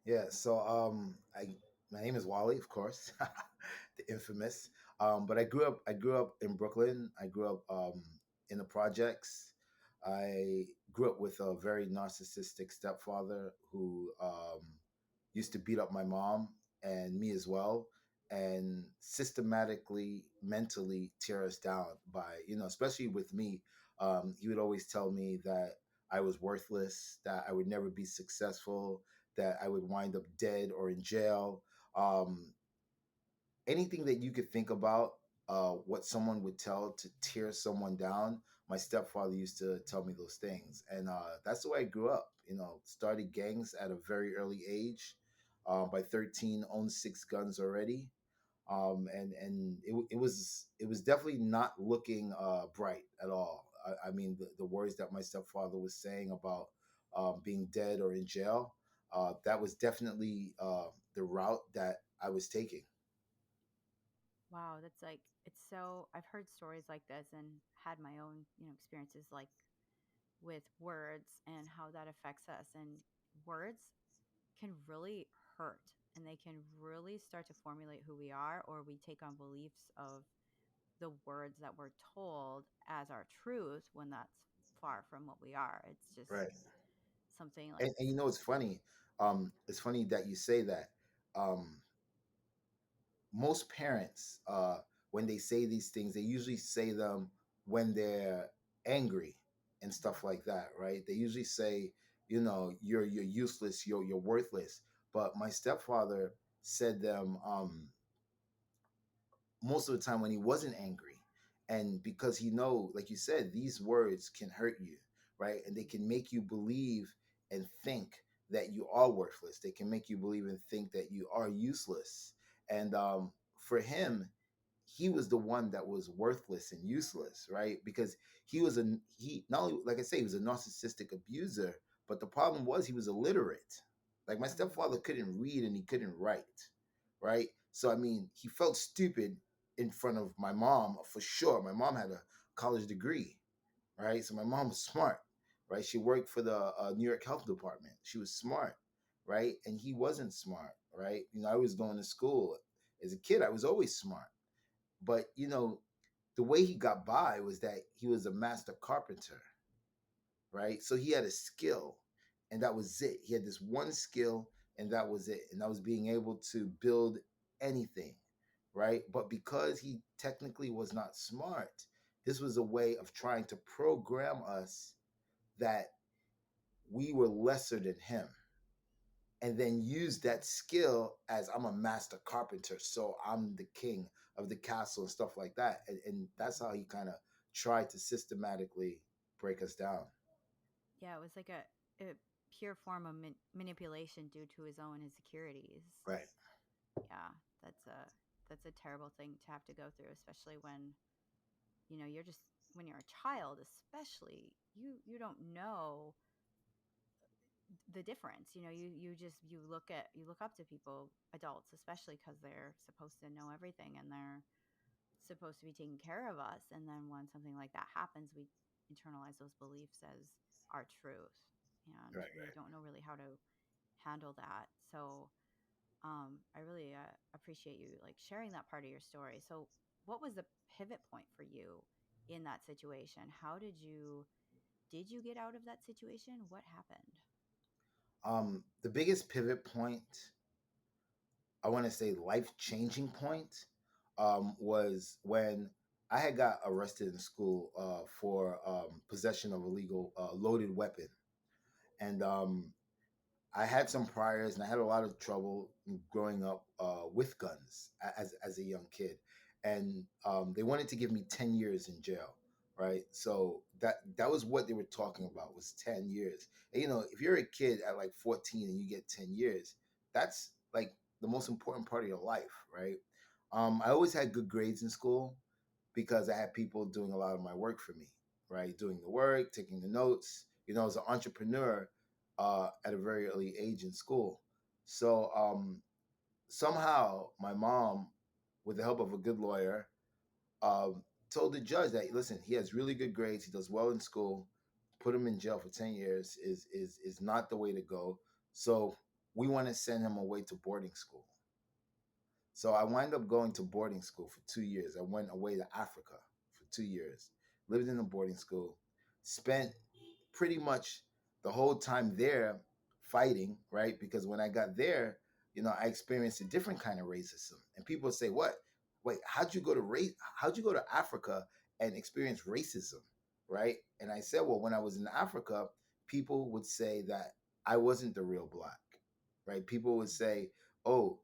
Yeah, so I my name is Wally, of course, the infamous. But I grew up in Brooklyn. I grew up in the projects. I grew up with a very narcissistic stepfather who used to beat up my mom and me as well, and systematically, mentally tear us down by, especially with me. He would always tell me that I was worthless, that I would never be successful, that I would wind up dead or in jail. Um, Anything that you could think about, what someone would tell to tear someone down, my stepfather used to tell me those things. And that's the way I grew up. Started gangs at a very early age. By 13, owned six guns already. And it was definitely not looking bright at all. I mean, the words that my stepfather was saying about being dead or in jail, that was definitely the route that I was taking. Wow, that's like it's so I've heard stories like this and had my own, experiences like with words and how that affects us and words can really hurt and they can really start to formulate who we are or we take on beliefs of the words that we're told as our truth when that's far from what we are. It's just Right. something like And it's funny. It's funny that you say that. Um, Most parents, when they say these things, they usually say them when they're angry and Mhm. stuff like that, right? They usually say, you're useless, you're worthless. But my stepfather said them most of the time when he wasn't angry, and because he know, like you said, these words can hurt you, right? And they can make you believe and think that you are worthless. They can make you believe and think that you are useless. And for him, he was the one that was worthless and useless, right? Because he not only, like I say, he was a narcissistic abuser, but the problem was he was illiterate. Like my Mhm. stepfather couldn't read and he couldn't write, right? So I mean, he felt stupid in front of my mom for sure. My mom had a college degree, right? So my mom was smart, right? She worked for the New York Health Department. She was smart, right? And he wasn't smart, right? I was going to school as a kid. I was always smart, but the way he got by was that he was a master carpenter, right? So he had a skill, and that was it. He had this one skill, and that was it. And that was being able to build anything, right? But because he technically was not smart, this was a way of trying to program us that we were lesser than him, and then use that skill as I'm a master carpenter, so I'm the king of the castle and stuff like that. And that's how he kind of tried to systematically break us down. Yeah, it was like a pure form of manipulation due to his own insecurities. Right. Yeah, that's a terrible thing to have to go through, especially when you're just when you're a child, especially you don't know the difference. You look up to people, adults, especially because they're supposed to know everything and they're supposed to be taking care of us. And then when something like that happens, we internalize those beliefs as our truth, and Right. we Right. don't know really how to handle that. So I really appreciate you like sharing that part of your story. So what was the pivot point for you in that situation? How did you get out of that situation? What happened? The biggest pivot point, I want to say life changing point, was when I had got arrested in school for possession of a legal loaded weapon. And I had some priors, and I had a lot of trouble growing up with guns as a young kid, and they wanted to give me 10 years in jail. Right, so that was what they were talking about, was 10 years. And if you're a kid at like 14 and you get 10 years, that's like the most important part of your life, right? I always had good grades in school because I had people doing a lot of my work for me, right? Doing the work, taking the notes. I was an entrepreneur at a very early age in school. So somehow my mom, with the help of a good lawyer, told the judge that, listen, he has really good grades, he does well in school. Put him in jail for 10 years is not the way to go. So we want to send him away to boarding school. So I wind up going to boarding school for 2 years. I went away to Africa for 2 years, lived in a boarding school, spent pretty much the whole time there fighting, right? Because when I got there, I experienced a different kind of racism. And people say, "What? Wait, how'd you go to how'd you go to Africa and experience racism?" Right? And I said, "Well, when I was in Africa, people would say that I wasn't the real black." Right? People would say, "Oh,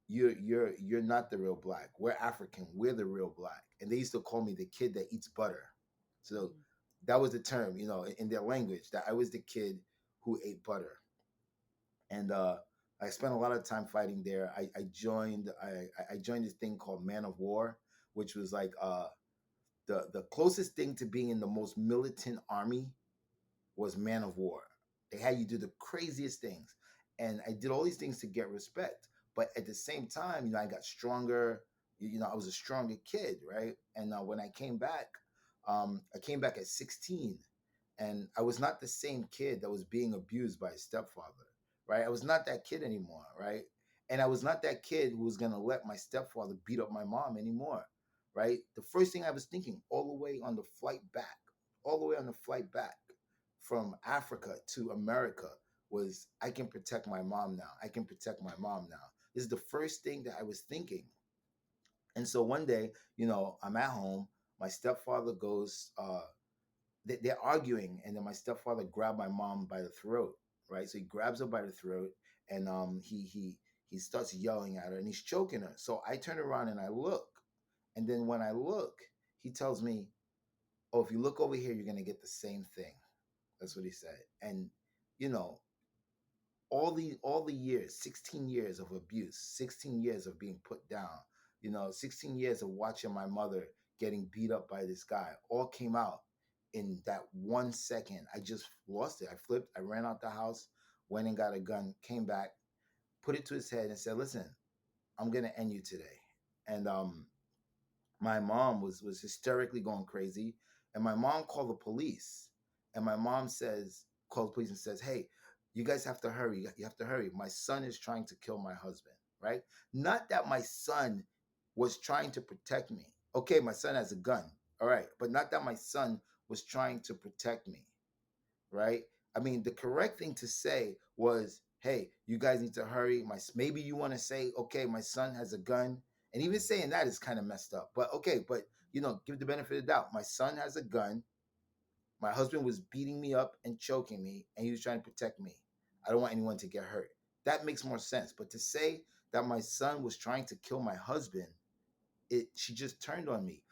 you're not the real black. We're African. We're the real black." And they used to call me the kid that eats butter. So Mm. that was the term, in their language, that I was the kid who ate butter. And I spent a lot of time fighting there. I joined this thing called Man of War, which was like the closest thing to being in the most militant army was Man of War. They had you do the craziest things. And I did all these things to get respect. But at the same time, I got stronger. I was a stronger kid, right? And when I came back at 16. And I was not the same kid that was being abused by his stepfather, right? I was not that kid anymore, right? And I was not that kid who was going to let my stepfather beat up my mom anymore, right? The first thing I was thinking all the way on the flight back from Africa to America was, I can protect my mom now. I can protect my mom now. This is the first thing that I was thinking. And so one day, I'm at home. My stepfather goes, they're arguing, and then my stepfather grabbed my mom by the throat, right? So he grabs her by the throat, and he starts yelling at her, and he's choking her. So I turn around and I look, and then when I look, he tells me, "Oh, if you look over here, you're gonna get the same thing." That's what he said. And you know, all the years, 16 years of abuse, 16 years of being put down, 16 years of watching my mother getting beat up by this guy, all came out in that 1 second. I just lost it. I flipped, I ran out the house, went and got a gun, came back, put it to his head and said, "Listen, I'm gonna end you today." And my mom was hysterically going crazy, and my mom called the police, and my mom called the police and says, "Hey, you guys have to hurry. You have to hurry. My son is trying to kill my husband." Right? Not that my son was trying to protect me. Okay, my son has a gun. All right, but not that my son was trying to protect me, right? I mean, the correct thing to say was, "Hey, you guys need to hurry." Maybe you want to say, "Okay, my son has a gun," and even saying that is kind of messed up. But okay, but give the benefit of the doubt. My son has a gun. My husband was beating me up and choking me, and he was trying to protect me. I don't want anyone to get hurt. That makes more sense. But to say that my son was trying to kill my husband, she just turned on me,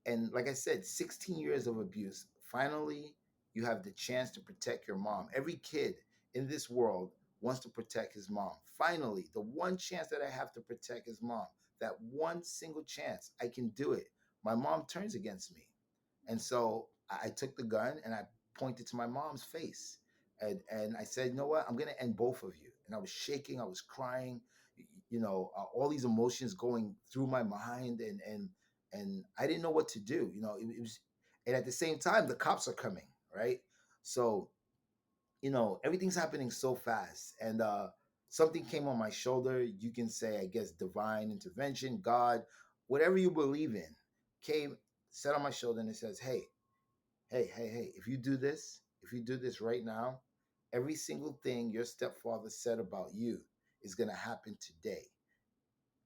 and like I said, 16 years of abuse. Finally, you have the chance to protect your mom. Every kid in this world wants to protect his mom. Finally, the one chance that I have to protect his mom, that one single chance, I can do it. My mom turns against me. And so I took the gun and I pointed to my mom's face. And I said, "You know what? I'm going to end both of you." And I was shaking, I was crying, all these emotions going through my mind. And I didn't know what to do. It was, and at the same time, the cops are coming, right? So, everything's happening so fast. And something came on my shoulder. You can say, I guess, divine intervention, God, whatever you believe in, came, sat on my shoulder, and it says, "Hey, hey, hey, hey, if you do this right now, every single thing your stepfather said about you is going to happen today.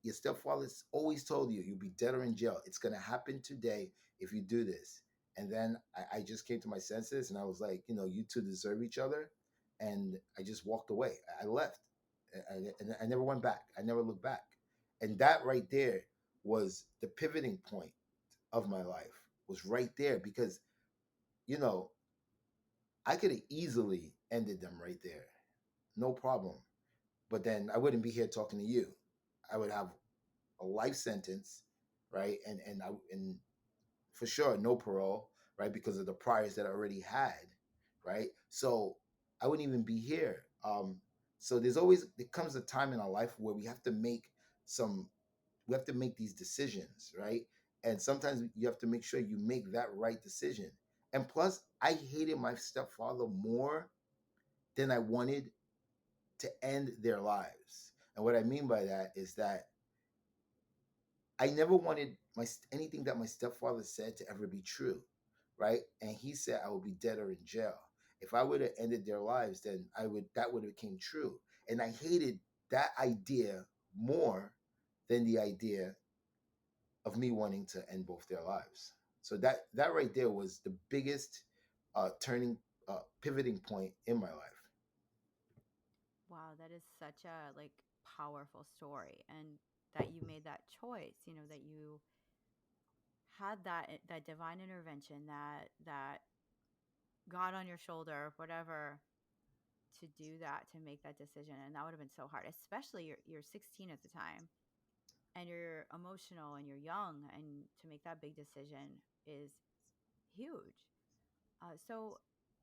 Your stepfather's always told you you'll be dead or in jail. It's going to happen today if you do this." And then I just came to my senses, and I was like, you two deserve each other. And I just walked away. I left. And I never went back. I never looked back. And that right there was the pivoting point of my life, was right there, because, you know, I could have easily ended them right there. No problem. But then I wouldn't be here talking to you. I would have a life sentence, right? And for sure no parole, right? Because of the priors that I already had, right? So I wouldn't even be here. So there comes a time in our life where some we have to make these decisions, right? And sometimes you have to make sure you make that right decision. And plus, I hated my stepfather more than I wanted to end their lives. And what I mean by that is that I never wanted my anything that my stepfather said to ever be true, right? And he said I would be dead or in jail. If I would have ended their lives, then I would that would have became true. And I hated that idea more than the idea of me wanting to end both their lives. So that right there was the biggest turning pivoting point in my life. Wow, that is such a like powerful story, and that you made that choice, that you had that divine intervention, that God on your shoulder, whatever, to do that, to make that decision. And that would have been so hard, especially you're 16 at the time, and you're emotional and you're young, and to make that big decision is huge. So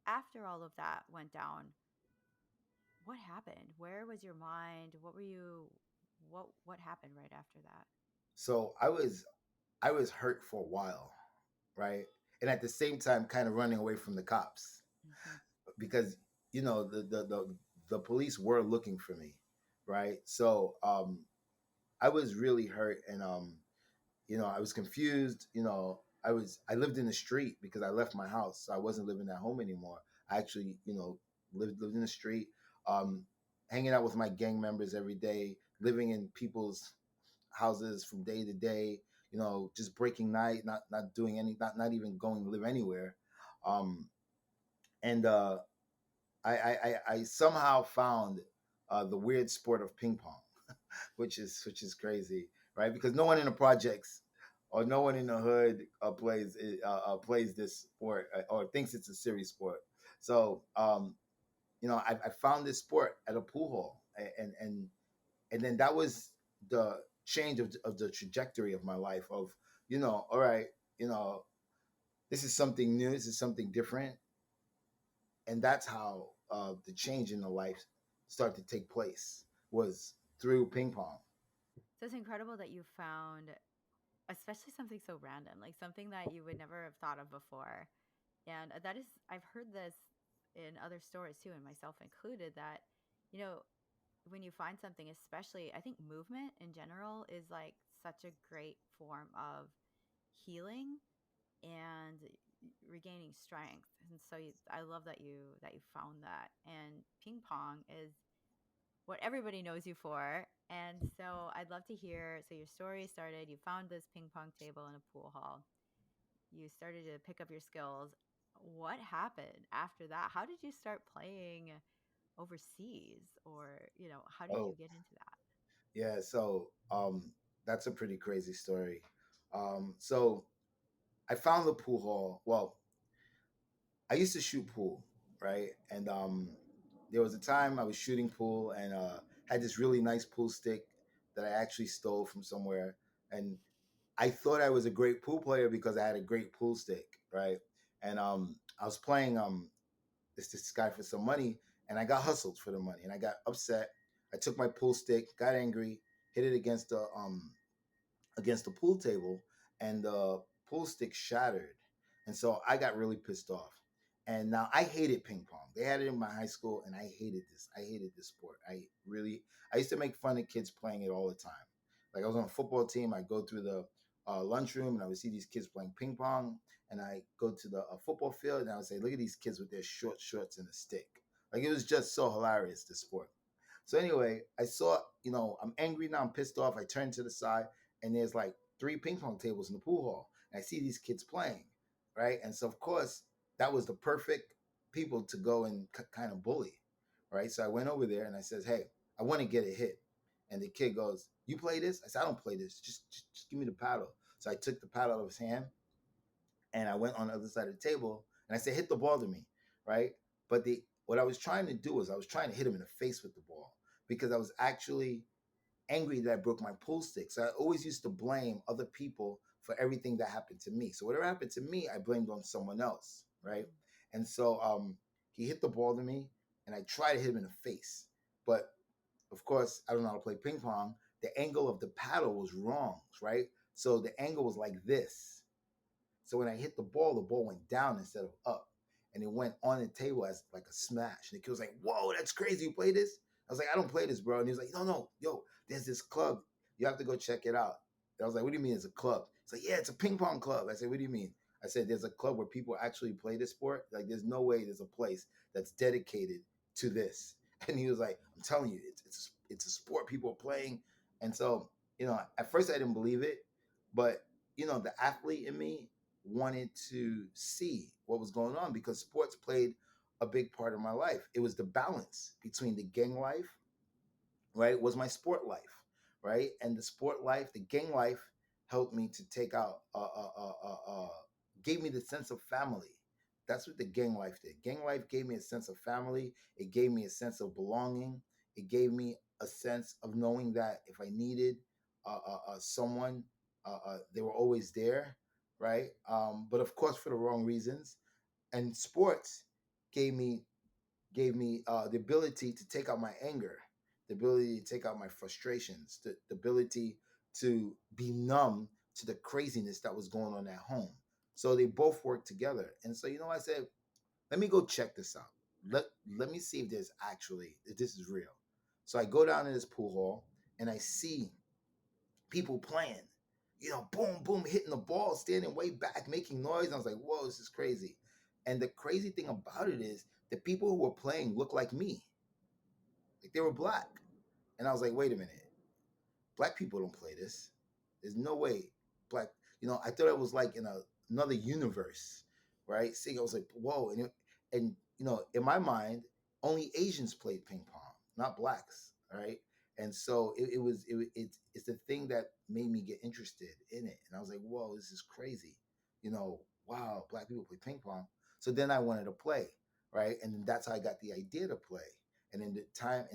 after all of that went down, what happened? Where was your mind? What were you what happened right after that? So I was hurt for a while, right? And at the same time, kind of running away from the cops Hmm. because the police were looking for me, right? So I was really hurt, and I was confused. I lived in the street because I left my house, so I wasn't living at home anymore. I actually lived in the street, um, hanging out with my gang members every day, living in people's houses from day to day. Just breaking night, not doing any, not even going to live anywhere. Um, and I somehow found the weird sport of ping pong, which is crazy, right? Because no one in the projects or no one in the hood plays this sport or thinks it's a serious sport. So I found this sport at a pool hall, and then that was the change of the trajectory of my life. Of all right, you know, this is something new, this is something different, and that's how the change in the life started to take place was through ping pong. So it's incredible that you found, especially something so random, like something that you would never have thought of before. And that is, I've heard this in other stories too, and myself included, that, you know, when you find something, especially, I think movement in general is like such a great form of healing and regaining strength. And so I love that you found that. And ping pong is what everybody knows you for. And so I'd love to hear. So your story started, you found this ping pong table in a pool hall. You started to pick up your skills. What happened after that? How did you start playing overseas? Or, how did you Oh, get into that? yeah. So that's a pretty crazy story. So I found the pool hall. Well, I used to shoot pool, right? And there was a time I was shooting pool and had this really nice pool stick that I actually stole from somewhere. And I thought I was a great pool player because I had a great pool stick, right? And I was playing this guy for some money, and I got hustled for the money, and I got upset. I took my pool stick, got angry, hit it against the pool table, and the pool stick shattered. And so I got really pissed off. And now I hated ping pong. They had it in my high school, and I hated this. I hated this sport. I used to make fun of kids playing it all the time. Like I was on a football team. I go through the lunchroom, and I would see these kids playing ping pong. And I go to the football field, and I would say, "Look at these kids with their short shorts and a stick." Like it was just so hilarious, this sport. So anyway, I saw, I'm angry now, I'm pissed off. I turn to the side, and there's like three ping pong tables in the pool hall. And I see these kids playing, right? And so of course, that was the perfect people to go and kind of bully, right? So I went over there and I says, "Hey, I want to get a hit." And the kid goes, "You play this?" I said, "I don't play this. Just give me the paddle." So I took the paddle out of his hand and I went on the other side of the table and I said, "Hit the ball to me," right? But the what I was trying to do was I was trying to hit him in the face with the ball because I was actually angry that I broke my pool stick. So I always used to blame other people for everything that happened to me. So whatever happened to me, I blamed on someone else, right? Mm. And so he hit the ball to me, and I tried to hit him in the face, but of course I don't know how to play ping pong. The angle of the paddle was wrong, right? So the angle was like this. So when I hit the ball went down instead of up, and it went on the table as like a smash. And the kid was like, "Whoa, that's crazy! You play this?" I was like, I don't play this, bro. And he was like, no, no, yo, there's this club. You have to go check it out. And I was like, what do you mean it's a club? He's like, yeah, it's a ping pong club. I said, what do you mean? I said, there's a club where people actually play this sport. Like, there's no way there's a place that's dedicated to this. And he was like, I'm telling you, it's a sport people are playing. And so, at first I didn't believe it, but the athlete in me wanted to see what was going on because sports played a big part of my life. It was the balance between the gang life, right, was my sport life, right? And the sport life, the gang life helped me to take out, gave me the sense of family. That's what the gang life did. Gang life gave me a sense of family. It gave me a sense of belonging. It gave me a sense of knowing that if I needed someone, they were always there, right? But of course, for the wrong reasons. And sports gave me the ability to take out my anger, the ability to take out my frustrations, the ability to be numb to the craziness that was going on at home. So they both work together. And so, I said, let me go check this out. Let me see if this is real. So I go down to this pool hall and I see people playing, boom, boom, hitting the ball, standing way back, making noise. And I was like, whoa, this is crazy. And the crazy thing about it is the people who were playing looked like me, like they were black. And I was like, wait a minute, black people don't play this. There's no way black. I thought it was like in another universe, right? See, I was like, whoa, and in my mind, only Asians played ping pong, not blacks, right? And so it's the thing that made me get interested in it, and I was like, whoa, this is crazy, wow, black people play ping pong. So then I wanted to play, right? And then that's how I got the idea to play. And in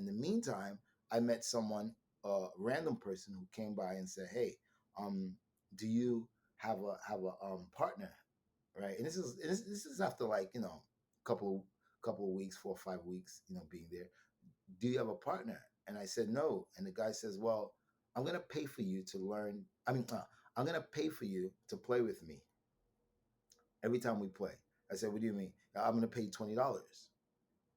the meantime, I met someone, a random person who came by and said, "Hey, do you have a partner?" Right, and this is after like couple of weeks, 4 or 5 weeks, being there. Do you have a partner? And I said no. And the guy says, "Well, I'm gonna pay for you to learn. I'm gonna pay for you to play with me every time we play." I said, "What do you mean?" "I'm gonna pay you $20."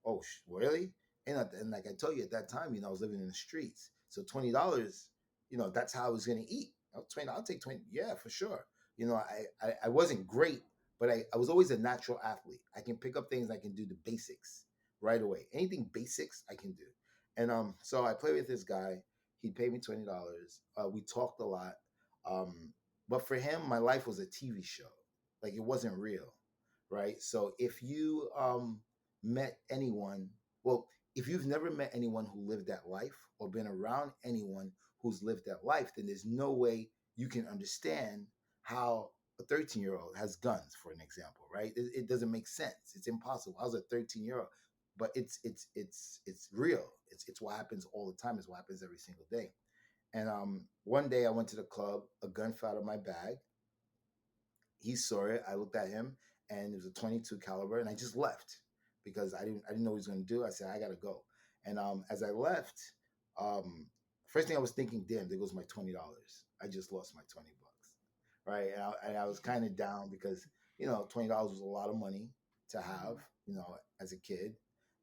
Oh, really? And like I told you at that time, I was living in the streets. So $20, that's how I was gonna eat. 20, I'll take 20. Yeah, for sure. I wasn't great, but I was always a natural athlete. I can pick up things, I can do the basics right away. Anything basics I can do. And so I played with this guy. He paid me $20. We talked a lot. Um, but for him, my life was a TV show. Like it wasn't real. Right. So if you met anyone, well, if you've never met anyone who lived that life or been around anyone who's lived that life, then there's no way you can understand how a 13-year-old has guns, for an example, right? It doesn't make sense. It's impossible. I was a 13-year-old, but it's real. It's what happens all the time. It's what happens every single day. And one day I went to the club, a gun fell out of my bag. He saw it. I looked at him, and it was a 22 caliber, and I just left because I didn't know what he was going to do. I said I got to go, and as I left, um, first thing I was thinking, damn, there goes my $20. I just lost my $20, right? And I was kind of down because $20 was a lot of money to have, Mhm. as a kid,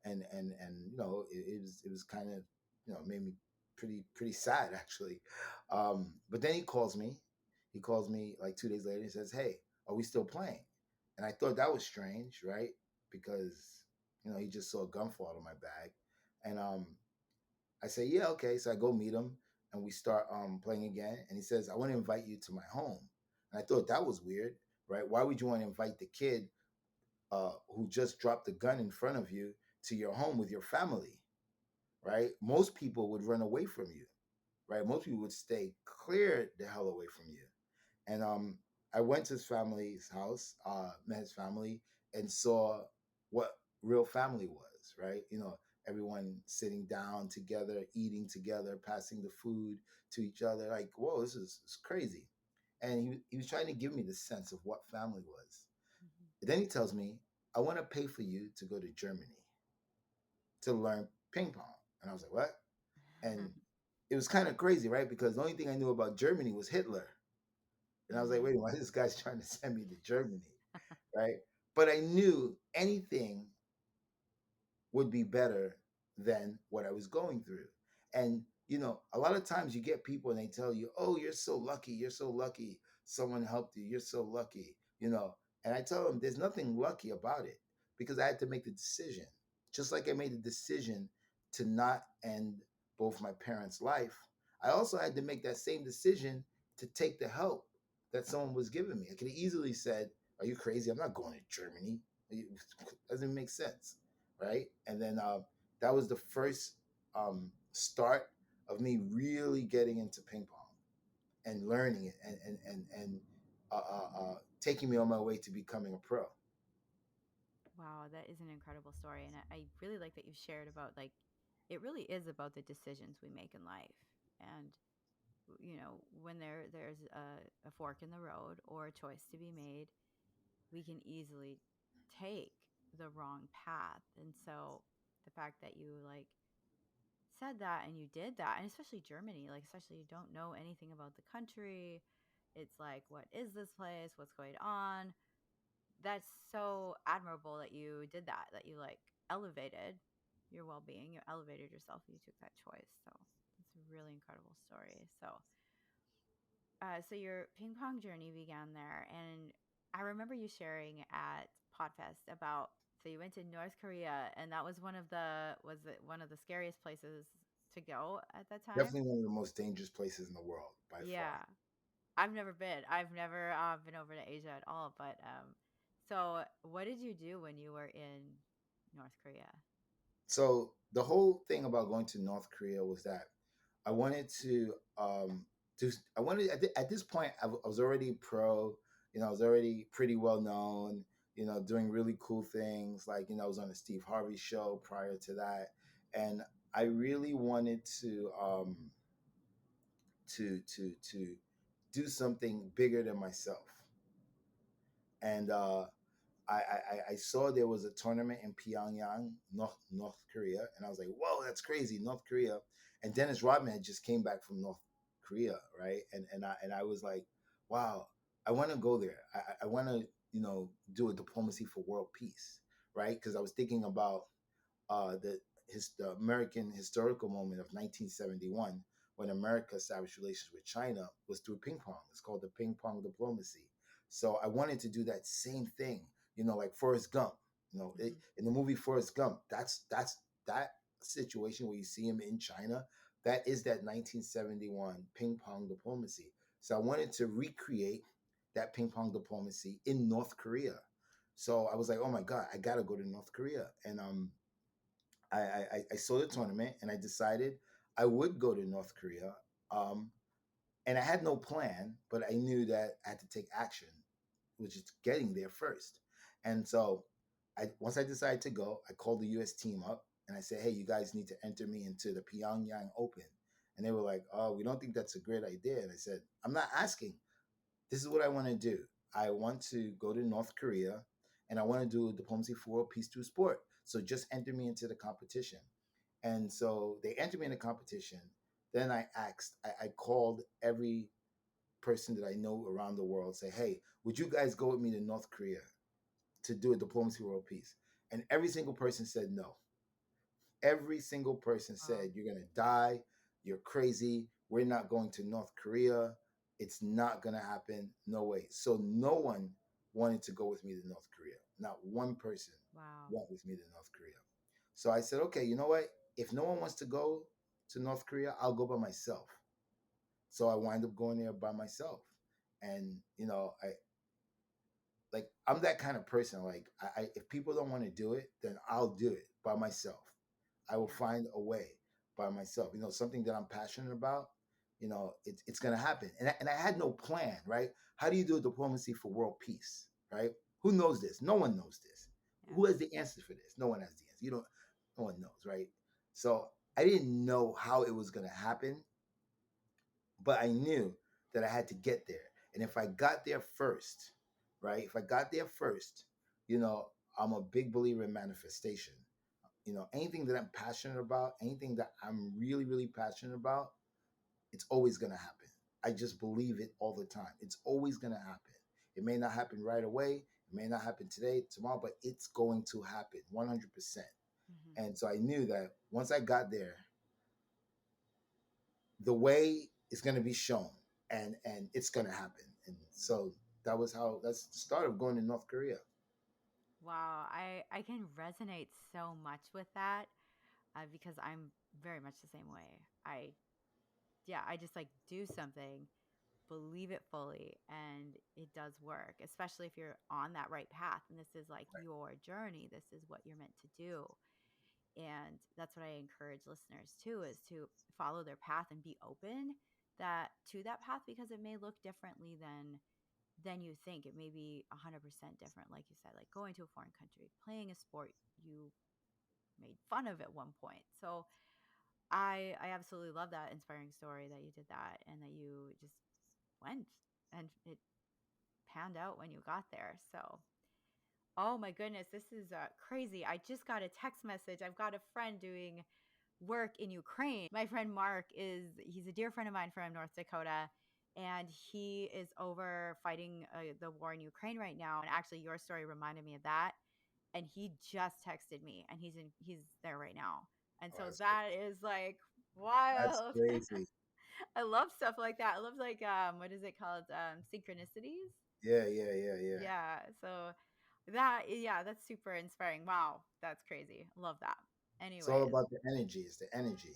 and it was kind of made me pretty sad actually. But then he calls me like 2 days later. He says, "Hey, are we still playing?" And I thought that was strange, right? Because he just saw a gun fall out of my bag, and I say, "Yeah, okay." So I go meet him, and we start playing again. And he says, "I want to invite you to my home." And I thought that was weird, right? Why would you want to invite the kid who just dropped the gun in front of you to your home with your family, right? Most people would run away from you, right? Most people would stay clear the hell away from you. And I went to his family's house, met his family, and saw what real family was, right? Everyone sitting down together, eating together, passing the food to each other. Like, whoa, this is crazy. And he was trying to give me the sense of what family was. Mhm. And then he tells me, "I want to pay for you to go to Germany to learn ping pong." And I was like, what? And it was kind of crazy, right? Because the only thing I knew about Germany was Hitler. And I was like, Mhm. wait, why this guy's trying to send me to Germany, right? But I knew anything would be better than what I was going through. And a lot of times you get people and they tell you, "Oh, you're so lucky. You're so lucky. Someone helped you. You're so lucky." And I tell them there's nothing lucky about it because I had to make the decision. Just like I made the decision to not end both my parents' life, I also had to make that same decision to take the help that someone was giving me. I could have easily said, "Are you crazy? I'm not going to Germany. It doesn't make sense." Right. And then that was the first start of me really getting into ping pong and learning it and taking me on my way to becoming a pro. Wow, that is an incredible story. And I really like that you shared about like it really is about the decisions we make in life. And when there's a fork in the road or a choice to be made, we can easily take the wrong path. And so the fact that you like said that and you did that, and especially Germany, like especially you don't know anything about the country. It's like, what is this place? What's going on? That's so admirable that you did that, that you like elevated your well being, you elevated yourself, you took that choice. So it's a really incredible story. So your ping pong journey began there, and I remember you sharing at Podfest about so you went to North Korea, and that was was it one of the scariest places to go at that time? Definitely one of the most dangerous places in the world by far. Yeah, I've never been. I've never been over to Asia at all. But so what did you do when you were in North Korea? So the whole thing about going to North Korea was that I wanted to do. I wanted at this point I was already pro. I was already pretty well known. Doing really cool things like I was on the Steve Harvey show prior to that, and I really wanted to do something bigger than myself. And I saw there was a tournament in Pyongyang, North Korea, and I was like, "Whoa, that's crazy, North Korea!" And Dennis Rodman had just came back from North Korea, right? And I was like, "Wow, I want to go there. I want to do a diplomacy for world peace, right?" Because I was thinking about the American historical moment of 1971 when America established relations with China was through ping pong. It's called the ping pong diplomacy. So I wanted to do that same thing, like Forrest Gump. Hmm. In the movie Forrest Gump, that's that situation where you see him in China. That is that 1971 ping pong diplomacy. So I wanted to recreate that ping pong diplomacy in North Korea. So I was like, oh my God, I gotta go to North Korea. And I saw the tournament and I decided I would go to North Korea. Um, and I had no plan, but I knew that I had to take action, which is getting there first. And so once I decided to go, I called the US team up and I said, "Hey, you guys need to enter me into the Pyongyang Open." And they were like, "Oh, we don't think that's a great idea." And I said, "I'm not asking. This is what I want to do. I want to go to North Korea and I want to do diplomacy for world peace through sport. So just enter me into the competition." And so they entered me in the competition. Then I called every person that I know around the world, say, "Hey, would you guys go with me to North Korea to do a diplomacy for world peace?" And every single person said no. Every single person Wow. said, "You're going to die. You're crazy. We're not going to North Korea. It's not going to happen. No way." So no one wanted to go with me to North Korea. Not one person Wow. went with me to North Korea. So I said, "Okay, you know what? If no one wants to go to North Korea, I'll go by myself." So I wind up going there by myself. And, I'm that kind of person. Like if people don't want to do it, then I'll do it by myself. I will Yeah. find a way by myself. Something that I'm passionate about. It's gonna happen. And I had no plan, right? How do you do a diplomacy for world peace, right? Who knows this? No one knows this. Yes. Who has the answer for this? No one has the answer. You don't. No one knows, right? So I didn't know how it was gonna happen, but I knew that I had to get there. And if I got there first, right? If I got there first, you know, I'm a big believer in manifestation. Anything that I'm passionate about, anything that I'm really, really passionate about, it's always going to happen. I just believe it all the time. It's always going to happen. It may not happen right away. It may not happen today, tomorrow, but it's going to happen 100%. Hmm. And so I knew that once I got there, the way is going to be shown, and it's going to happen. And so that's the start of going to North Korea. Wow, I can resonate so much with that because I'm very much the same way. Yeah, I just like do something, believe it fully, and it does work, especially if you're on that right path and this is like your journey, this is what you're meant to do. And that's what I encourage listeners too, is to follow their path and be open that to that path, because it may look differently than you think. It may be 100% different, like you said, like going to a foreign country, playing a sport you made fun of at one point. So I absolutely love that inspiring story that you did that and that you just went and it panned out when you got there. So, oh my goodness, this is crazy. I just got a text message. I've got a friend doing work in Ukraine. My friend Mark he's a dear friend of mine from North Dakota, and he is over fighting the war in Ukraine right now. And actually, your story reminded me of that. And he just texted me, and he's there right now. And Oh, so that's that is like that's wild. crazy. I love stuff like that. I love like what is it called? Synchronicities. Yeah, yeah, yeah, yeah. Yeah. So that yeah, that's super inspiring. Wow, that's crazy. Love that. It's all Anyways, about the energy. It's the energy.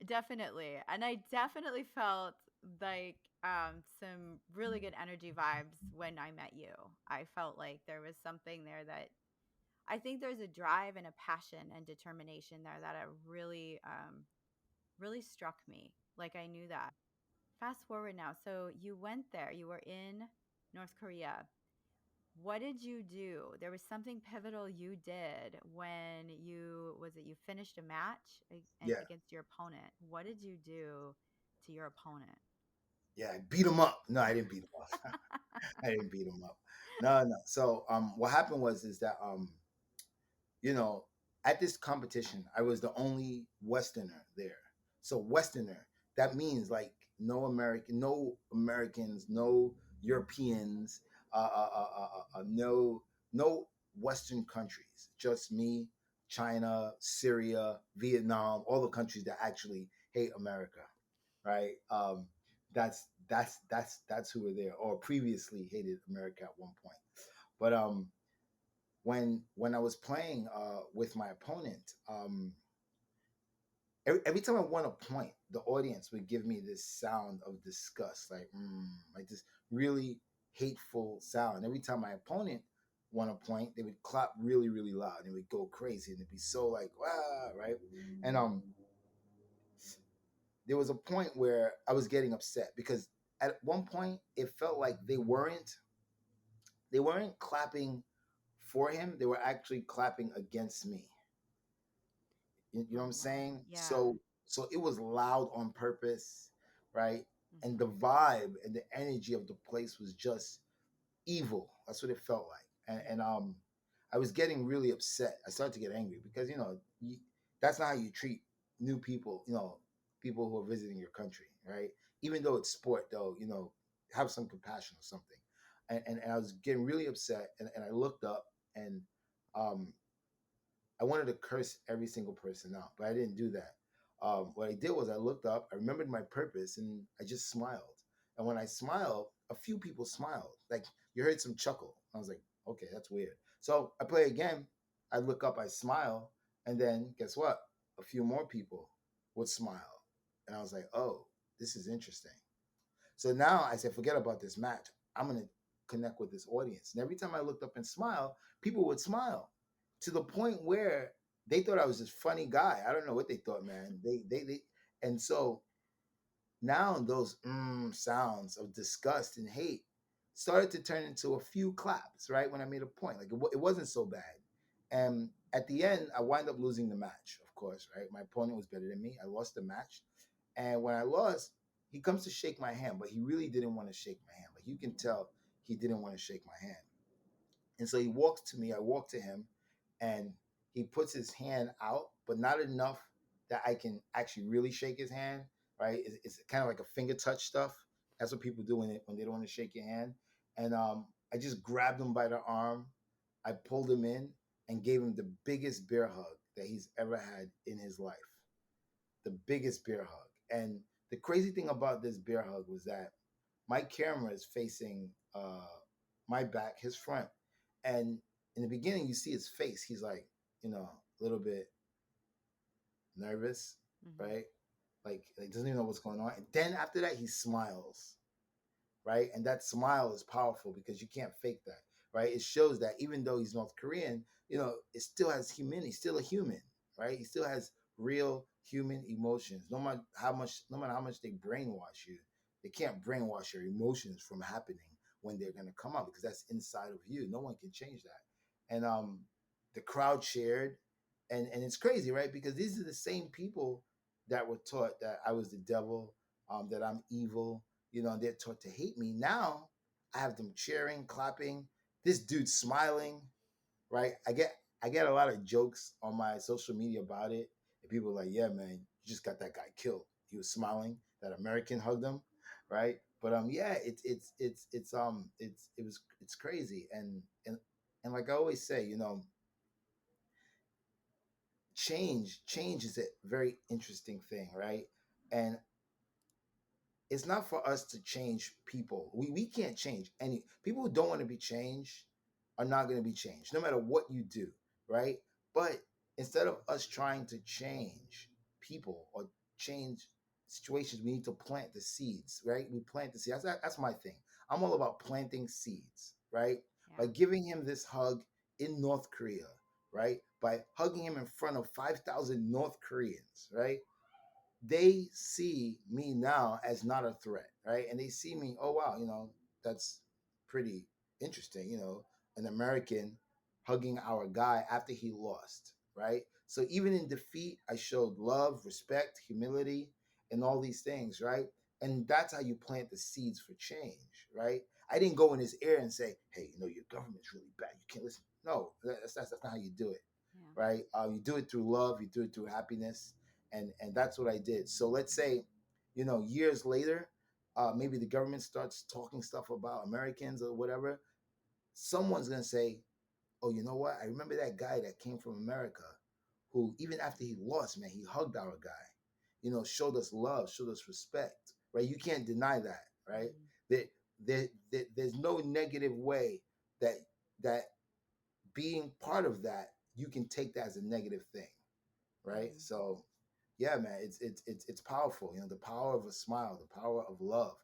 definitely. And I definitely felt like some really good energy vibes when I met you. I felt like there was something there that I think there's a drive and a passion and determination there that it really really struck me. Like I knew that. Fast forward now. So you went there. You were in North Korea. What did you do? There was something pivotal you did when you finished a match Yeah, against your opponent. What did you do to your opponent? yeah. I beat him up. No, I didn't beat him up. I didn't beat him up. No, no. So what happened was is that you know, at this competition, I was the only Westerner there. So Westerner, that means like no Americans, no Europeans, no Western countries, just me, China, Syria, Vietnam, all the countries that actually hate America, right? That's who were there, or previously hated America at one point. But when I was playing with my opponent, every time I won a point, the audience would give me this sound of disgust, like this really hateful sound. Every time my opponent won a point, they would clap really, really loud and it would go crazy and it'd be so like wow, right? And there was a point where I was getting upset because at one point it felt like they weren't clapping for him; they were actually clapping against me. You know what Oh I'm wow. saying? Yeah. So it was loud on purpose, right? And the Hmm. vibe and the energy of the place was just evil. That's what it felt like. And I was getting really upset. I started to get angry because that's not how you treat new people. People who are visiting your country, right? Even though it's sport, though, have some compassion or something. And I was getting really upset, and I looked up and um, I wanted to curse every single person out, but I didn't do that. What I did was I looked up, I remembered my purpose, and I just smiled. And when I smiled, a few people smiled. Like you heard some chuckle. I was like, okay, that's weird. So I play again. I look up, I smile, and then guess what? A few more people would smile. And I was like, oh, this is interesting. So now I said, forget about this match. I'm going to connect with this audience. And every time I looked up and smiled, people would smile to the point where they thought I was this funny guy. I don't know what they thought, man. And so now those sounds of disgust and hate started to turn into a few claps, right? When I made a point, like it wasn't so bad. And at the end, I wind up losing the match, of course, right? My opponent was better than me. I lost the match. And when I lost, he comes to shake my hand, but he really didn't want to shake my hand. Like you can tell he didn't want to shake my hand. And so he walks to me, I walk to him, and he puts his hand out, but not enough that I can actually really shake his hand, right? It's kind of like a finger touch stuff. That's what people do when they don't want to shake your hand. And I just grabbed him by the arm. I pulled him in and gave him the biggest bear hug that he's ever had in his life. The biggest bear hug. And the crazy thing about this bear hug was that my camera is facing my back, his front. And in the beginning, you see his face. He's like, a little bit nervous, Mhm. right? Like doesn't even know what's going on. And then after that, he smiles, right? And that smile is powerful because you can't fake that, right? It shows that even though he's North Korean, it still has humanity. He's still a human, right? He still has real human emotions. No matter how much they brainwash you, they can't brainwash your emotions from happening when they're gonna come out because that's inside of you. No one can change that. And the crowd cheered, and it's crazy, right? Because these are the same people that were taught that I was the devil, that I'm evil, and they're taught to hate me. Now I have them cheering, clapping. This dude smiling, right? I get a lot of jokes on my social media about it, and people are like, "Yeah, man, you just got that guy killed. He was smiling. That American hugged him, right?" But yeah, it's crazy, and like I always say, change is a very interesting thing, right? And it's not for us to change people. We can't change any people who don't want to be changed are not going to be changed, no matter what you do, right? But instead of us trying to change people or change situations, we need to plant the seeds, right? We plant the seeds. That's my thing. I'm all about planting seeds, right? By Yeah. giving him this hug in North Korea, right? By hugging him in front of 5,000 North Koreans, right? They see me now as not a threat, right? And they see me, oh wow, that's pretty interesting, an American hugging our guy after he lost, right? So even in defeat, I showed love, respect, humility, and all these things, right? And that's how you plant the seeds for change, right? I didn't go in his ear and say, hey, your government's really bad. You can't listen. No, that's not how you do it, Yeah. right? You do it through love, you do it through happiness, and that's what I did. So let's say, years later, maybe the government starts talking stuff about Americans or whatever. Someone's gonna say, "Oh, you know what? I remember that guy that came from America, who even after he lost, man, he hugged our guy. Showed us love, showed us respect. Right? You can't deny that. Right? Mhm. There, there's no negative way that being part of that you can take that as a negative thing, right? Mhm. So, yeah, man, it's powerful. The power of a smile, the power of love,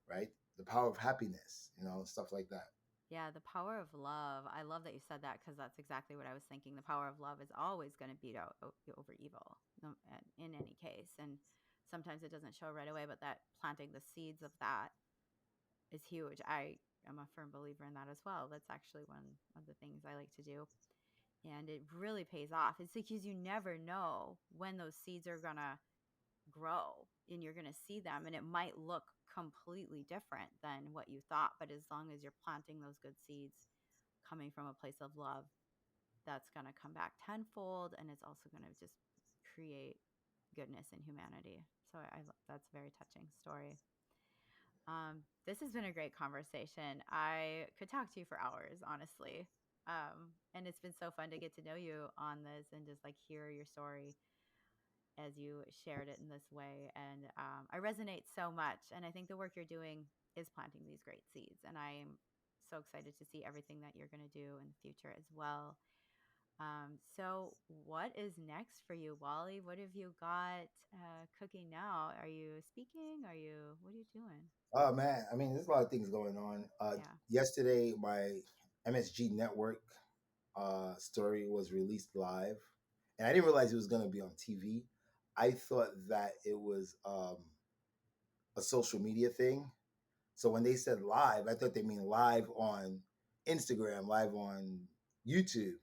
right? The power of happiness, stuff like that. Yeah, the power of love. I love that you said that because that's exactly what I was thinking. The power of love is always going to beat out over evil, in any case. And sometimes it doesn't show right away, but that planting the seeds of that is huge. I am a firm believer in that as well. That's actually one of the things I like to do. And it really pays off. It's because you never know when those seeds are going to grow and you're going to see them. And it might look completely different than what you thought. But as long as you're planting those good seeds coming from a place of love, that's going to come back tenfold. And it's also going to just create goodness in humanity. So that's a very touching story. This has been a great conversation. I could talk to you for hours, honestly. And it's been so fun to get to know you on this and just like hear your story as you shared it in this way. And I resonate so much. And I think the work you're doing is planting these great seeds. And I am so excited to see everything that you're going to do in the future as well. So, what is next for you, Wally? What have you got cooking now? Are you speaking? What are you doing? Oh man, I mean, there's a lot of things going on. Yeah. Yesterday, my MSG Network story was released live, and I didn't realize it was going to be on TV. I thought that it was a social media thing. So when they said live, I thought they mean live on Instagram, live on YouTube,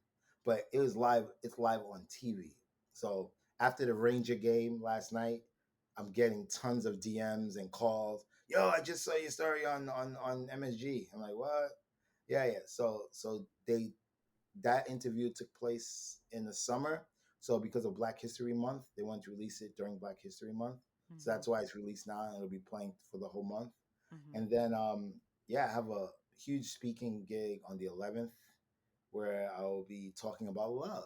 but it was live. It's live on TV. So after the Ranger game last night, I'm getting tons of DMs and calls. Yo, I just saw your story on MSG. I'm like, what? Yeah, yeah. So that interview took place in the summer. So because of Black History Month, they wanted to release it during Black History Month. So Mm-hmm. that's why it's released now, and it'll be playing for the whole month. Mm-hmm. And then, yeah, I have a huge speaking gig on the 11th where I will be talking about love.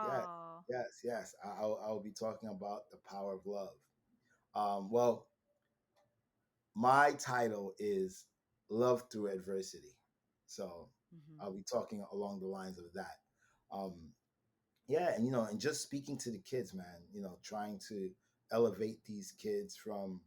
Yes, Oh. yes. I'll be talking about the power of love. Well, my title is Love Through Adversity. So Mhm. I'll be talking along the lines of that. Um, yeah, and and just speaking to the kids, man, trying to elevate these kids from,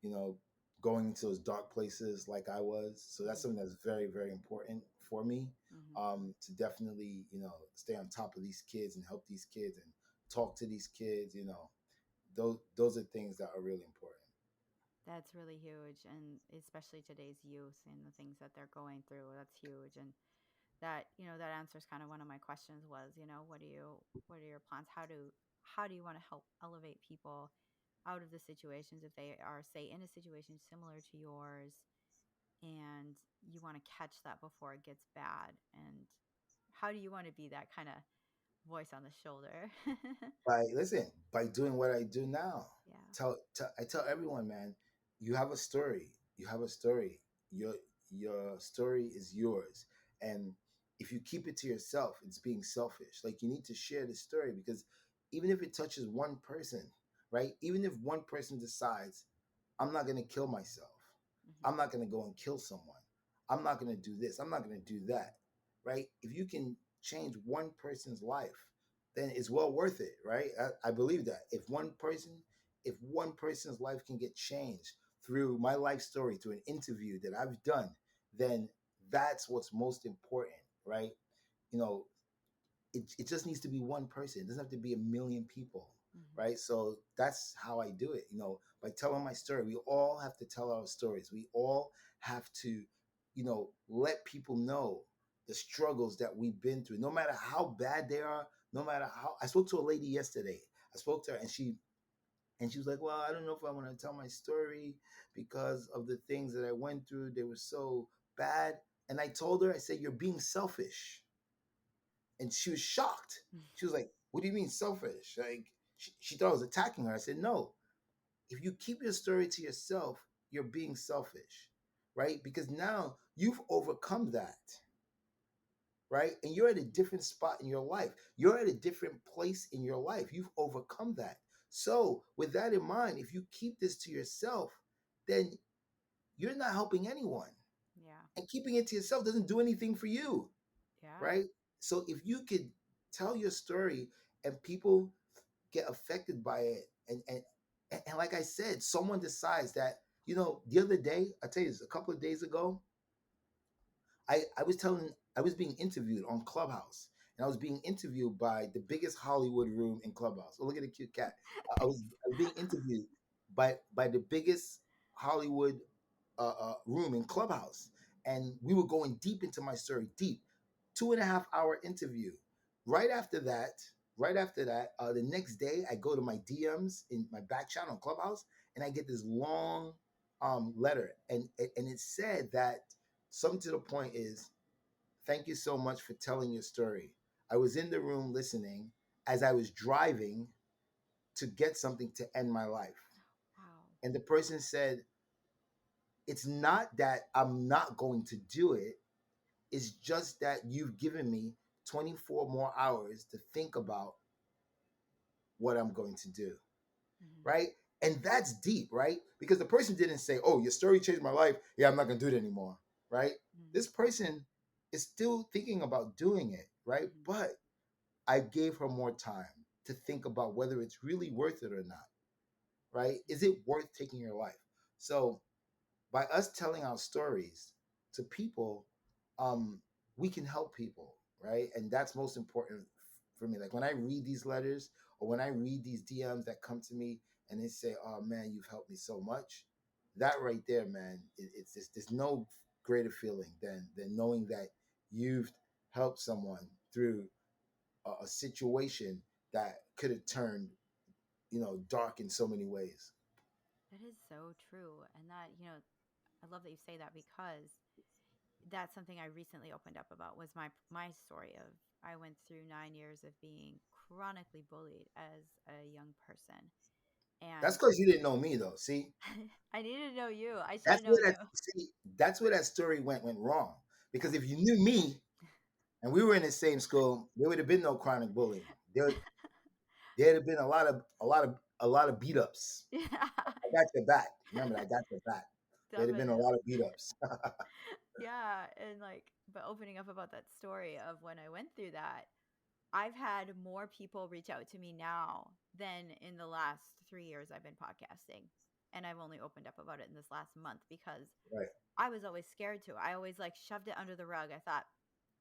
you know, going into those dark places like I was. So that's Mhm. something that's very, very important for me, Mhm. to definitely, stay on top of these kids and help these kids and talk to these kids. Those are things that are really important. That's really huge, and especially today's youth and the things that they're going through. That's huge, and that answers kind of one of my questions was, what are your plans? How do you want to help elevate people out of the situations if they are, say, in a situation similar to yours, and you want to catch that before it gets bad? And how do you want to be that kind of voice on the shoulder? By doing what I do now. Yeah. I tell everyone, man, you have a story. You have a story. Your story is yours, and if you keep it to yourself, it's being selfish. Like, you need to share the story, because even if it touches one person, right? Even if one person decides, I'm not going to kill myself. Hmm. I'm not going to go and kill someone. I'm not going to do this. I'm not going to do that. Right? If you can change one person's life, then it's well worth it, right? I believe that if one person's life can get changed through my life story, through an interview that I've done, then that's what's most important, right? You know, it just needs to be one person. It doesn't have to be a million people, Hmm. right? So that's how I do it, by telling my story. We all have to tell our stories. We all have to, let people know the struggles that we've been through, no matter how bad they are, no matter how. I spoke to a lady yesterday. I spoke to her, and she was like, "Well, I don't know if I want to tell my story because of the things that I went through. They were so bad." And I told her, I said, "You're being selfish." And she was shocked. She was like, "What do you mean selfish?" Like, she thought I was attacking her. I said, "No. If you keep your story to yourself, you're being selfish, right? Because now you've overcome that, right? And you're at a different spot in your life. You're at a different place in your life. You've overcome that. So, with that in mind, if you keep this to yourself, then you're not helping anyone. Yeah. And keeping it to yourself doesn't do anything for you, Yeah. right? So, if you could tell your story and people get affected by it, and like I said, someone decides that, the other day, I tell you this, a couple of days ago, I was being interviewed on Clubhouse, and I was being interviewed by the biggest Hollywood room in Clubhouse. Oh, look at the cute cat. I was being interviewed by the biggest Hollywood room in Clubhouse, and we were going deep into my story, deep, 2.5 hour interview. Right after that, the next day, I go to my DMs in my back channel on Clubhouse, and I get this long letter, and it said that something to the point is, "Thank you so much for telling your story. I was in the room listening as I was driving to get something to end my life." Wow. And the person said, "It's not that I'm not going to do it. It's just that you've given me 24 more hours to think about what I'm going to do." Hmm. Right? And that's deep, right? Because the person didn't say, "Oh, your story changed my life. Yeah, I'm not going to do it anymore." Right? Hmm. This person is still thinking about doing it, right? Hmm. But I gave her more time to think about whether it's really worth it or not, right? Is Hmm. it worth taking your life? So, by us telling our stories to people, um, we can help people, right? And that's most important for me. Like, when I read these letters, or when I read these DMs that come to me and they say, "Oh man, you've helped me so much," that right there, man, it's just, there's no greater feeling than knowing that you've helped someone through a situation that could have turned, dark in so many ways. That is so true. And I love that you say that because that's something I recently opened up about was my story of I went through 9 years of being chronically bullied as a young person. That's And because you didn't know me, though. See, I needed to know you. I should that's have where known that you. see that's where that story went wrong. Because Yeah. if you knew me, and we were in the same school, there would have been no chronic bullying. There'd have been a lot of beat ups. Yeah, I got your back. Remember, I got your back. There'd have been a lot definitely. of beat ups. Yeah, and like, but opening up about that story of when I went through that, I've had more people reach out to me now than in the last 3 years I've been podcasting. And I've only opened up about it in this last month because Right, I was always scared to. I always like shoved it under the rug. I thought,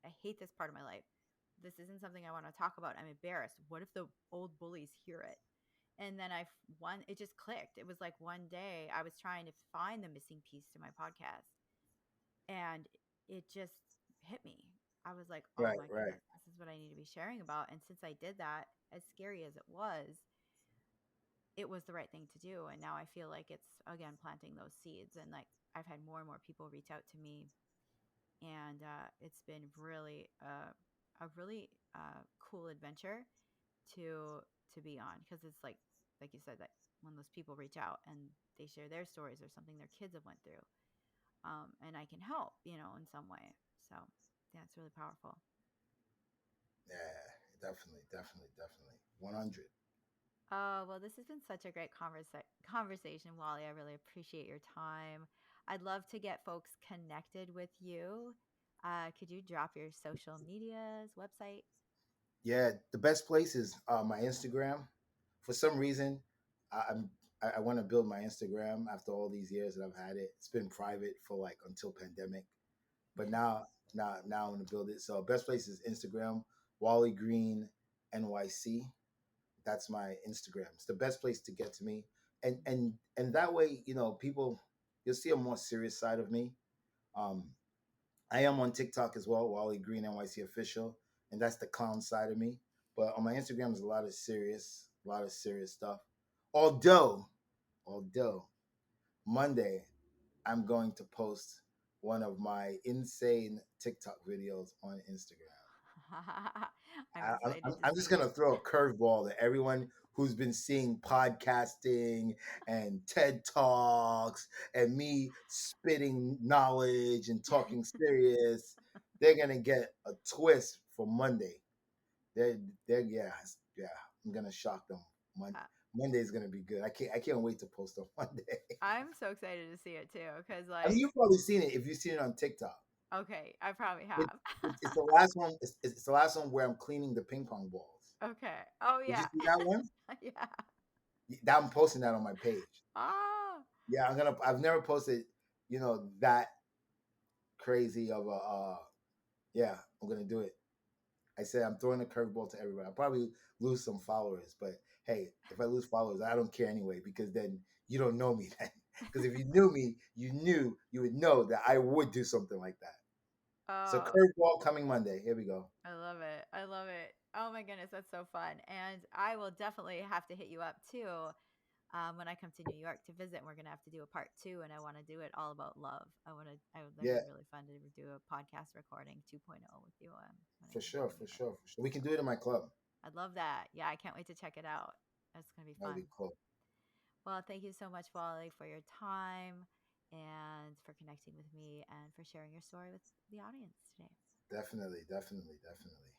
I hate this part of my life. This isn't something I want to talk about. I'm embarrassed. What if the old bullies hear it? And then it just clicked. It was like one day I was trying to find the missing piece to my podcast, and it just hit me. I was like, oh right, my right. goodness, this is what I need to be sharing about. And since I did that, as scary as it was the right thing to do. And now I feel like it's again planting those seeds. And like I've had more and more people reach out to me, and it's been really a really cool adventure to to be on, because it's like you said, that when those people reach out and they share their stories or something their kids have went through, and I can help, in some way. So yeah, it's really powerful. Yeah, definitely, definitely, definitely. 100. Oh, well, this has been such a great conversation, Wally. I really appreciate your time. I'd love to get folks connected with you. Could you drop your social medias, website? Yeah, the best place is my Instagram. For some reason, I'm I want to build my Instagram after all these years that I've had it. It's been private for like until pandemic, but now I'm gonna build it. So best place is Instagram, Wally Green NYC. That's my Instagram. It's the best place to get to me, and that way, people, you'll see a more serious side of me. Um, I am on TikTok as well, Wally Green NYC official, and that's the clown side of me. But on my Instagram is a lot of serious stuff. Although, although Monday I'm going to post one of my insane TikTok videos on Instagram. I'm I, I'm, excited I'm to I'm just see it. gonna throw a curveball to everyone who's been seeing podcasting and TED Talks and me spitting knowledge and talking serious. They're gonna get a twist for Monday. They're yeah. I'm gonna shock them. Mon- Uh, Monday's gonna be good. I can't wait to post on Monday. I'm so excited to see it too, because I mean, like, you've probably seen it if you've seen it on TikTok. okay, I probably It, have. it's the last one. It's the last one where I'm cleaning the ping pong balls. Okay. Oh Did you yeah. see that one? Yeah. I'm posting that on my page. Ah. Yeah, I've never posted, that crazy of a. Yeah, I'm gonna do it. I said I'm throwing a curveball to everybody. I'll probably lose some followers, but hey, if I lose followers, I don't care anyway because then you don't know me then. Because if you knew me, you would know that I would do something like that. So Oh, curveball coming Monday. Here we go. I love it. I love it. Oh my goodness, that's so fun. And I will definitely have to hit you up too, when I come to New York to visit. We're gonna have to do a part two, and I want to do it all about love. That'd Yeah, be really fun to do a podcast recording 2.0 with you, when I for come to sure, New for York. sure, for sure. We can do it in my club. I'd love that. Yeah, I can't wait to check it out. That's gonna be That'll fun. be cool. Well, thank you so much, Wally, for your time and for connecting with me and for sharing your story with the audience today. Definitely, definitely, definitely.